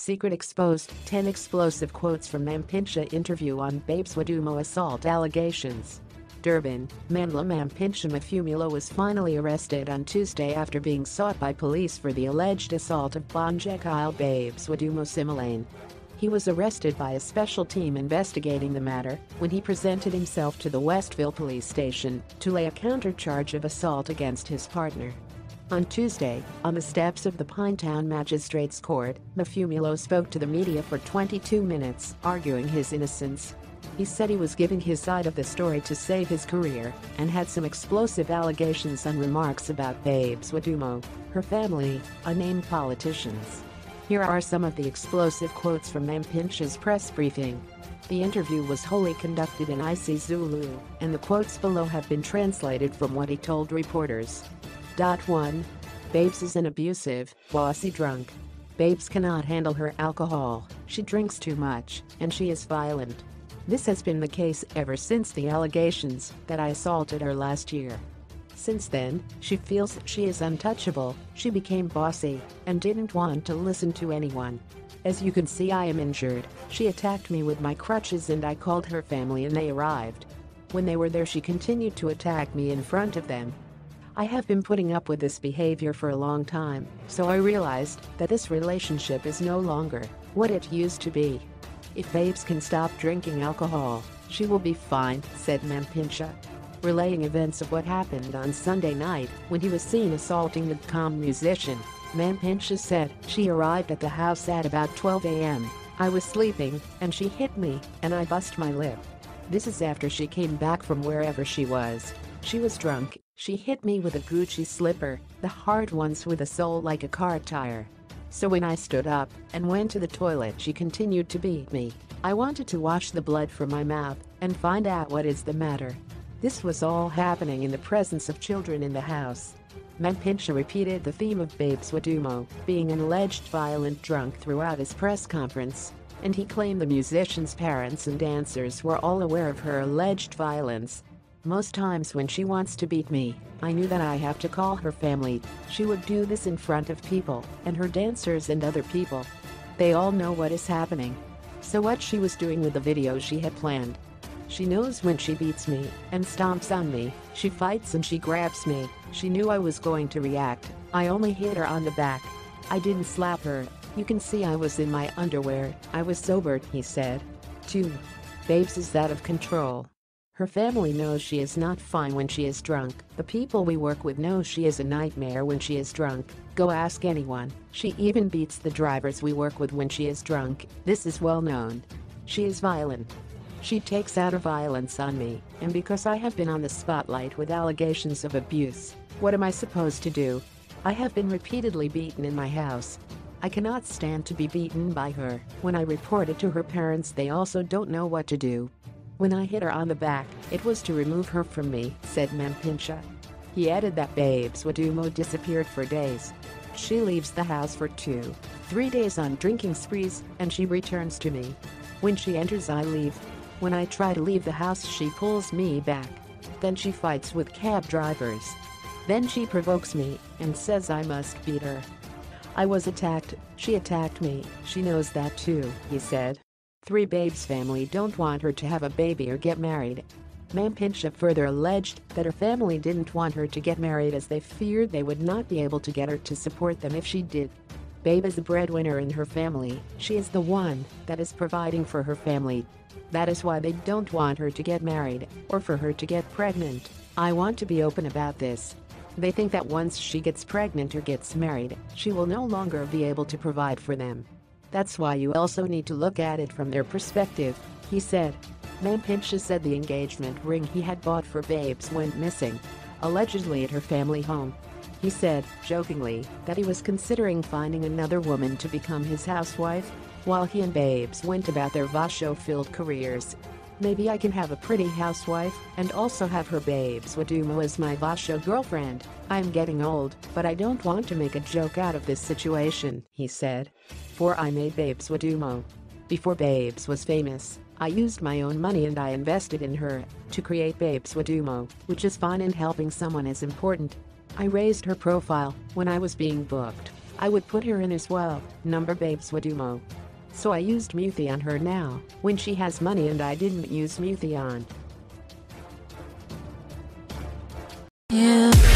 Secret exposed 10 explosive quotes from Mampintsha interview on Babes Wodumo assault allegations. Durban, Mandla Mampintsha Maphumulo was finally arrested on Tuesday after being sought by police for the alleged assault of Bongekile Babes Wodumo Simelane. He was arrested by a special team investigating the matter when he presented himself to the Westville Police Station to lay a countercharge of assault against his partner. On Tuesday, on the steps of the Pinetown Magistrates Court, Maphumulo spoke to the media for 22 minutes, arguing his innocence. He said he was giving his side of the story to save his career and had some explosive allegations and remarks about Babes Wodumo, her family, unnamed politicians. Here are some of the explosive quotes from Mampintsha's press briefing. The interview was wholly conducted in Zulu, and the quotes below have been translated from what he told reporters. 1. Babes is an abusive, bossy drunk. Babes cannot handle her alcohol, she drinks too much, and she is violent. This has been the case ever since the allegations that I assaulted her last year. Since then, she feels she is untouchable, she became bossy, and didn't want to listen to anyone. As you can see, I am injured. She attacked me with my crutches and I called her family and they arrived. When they were there, she continued to attack me in front of them. I have been putting up with this behavior for a long time, so I realized that this relationship is no longer what it used to be. If Babes can stop drinking alcohol, she will be fine, said Mampintsha. Relaying events of what happened on Sunday night when he was seen assaulting the calm musician, Mampintsha said, "She arrived at the house at about 12 a.m. I was sleeping, and she hit me, and I bust my lip. This is after she came back from wherever she was. She was drunk, she hit me with a Gucci slipper, the hard ones with a sole like a car tire. So when I stood up and went to the toilet, she continued to beat me. I wanted to wash the blood from my mouth and find out what is the matter." This was all happening in the presence of children in the house. Mampintsha repeated the theme of Babes Wodumo being an alleged violent drunk throughout his press conference, and he claimed the musician's parents and dancers were all aware of her alleged violence. "Most times when she wants to beat me, I knew that I have to call her family. She would do this in front of people, and her dancers and other people. They all know what is happening. So what she was doing with the video she had planned. She knows when she beats me and stomps on me, she fights and she grabs me. She knew I was going to react. I only hit her on the back. I didn't slap her. You can see I was in my underwear. I was sober," he said. 2. Babes is out of control. Her family knows she is not fine when she is drunk. The people we work with know she is a nightmare when she is drunk. Go ask anyone. She even beats the drivers we work with when she is drunk. This is well known. She is violent. She takes out her violence on me, and because I have been on the spotlight with allegations of abuse, what am I supposed to do? I have been repeatedly beaten in my house. I cannot stand to be beaten by her. When I reported to her parents, they also don't know what to do. When I hit her on the back, it was to remove her from me," said Mampintsha. He added that Babes Wodumo disappeared for days. She leaves the house for 2-3 days on drinking sprees, and she returns to me. When she enters, I leave. When I try to leave the house, she pulls me back. Then she fights with cab drivers. Then she provokes me and says I must beat her. I was attacked, she attacked me, she knows that too," he said. 3. Babes' family don't want her to have a baby or get married. Mampintsha further alleged that her family didn't want her to get married as they feared they would not be able to get her to support them if she did. Babe is the breadwinner in her family, she is the one that is providing for her family. That is why they don't want her to get married or for her to get pregnant. I want to be open about this. They think that once she gets pregnant or gets married, she will no longer be able to provide for them. That's why you also need to look at it from their perspective," he said. Mampintsha said the engagement ring he had bought for Babes went missing, allegedly at her family home. He said, jokingly, that he was considering finding another woman to become his housewife, while he and Babes went about their Vasho-filled careers. "Maybe I can have a pretty housewife and also have her Babes Wodumo as my Vasho girlfriend. I'm getting old, but I don't want to make a joke out of this situation," he said. 4. I made Babes Wodumo. Before Babes was famous, I used my own money and I invested in her to create Babes Wodumo, which is fine, and helping someone is important. I raised her profile when I was being booked. I would put her in as well, number Babes Wodumo. So I used Muthi on her now, when she has money and I didn't use Muthi on. Yeah.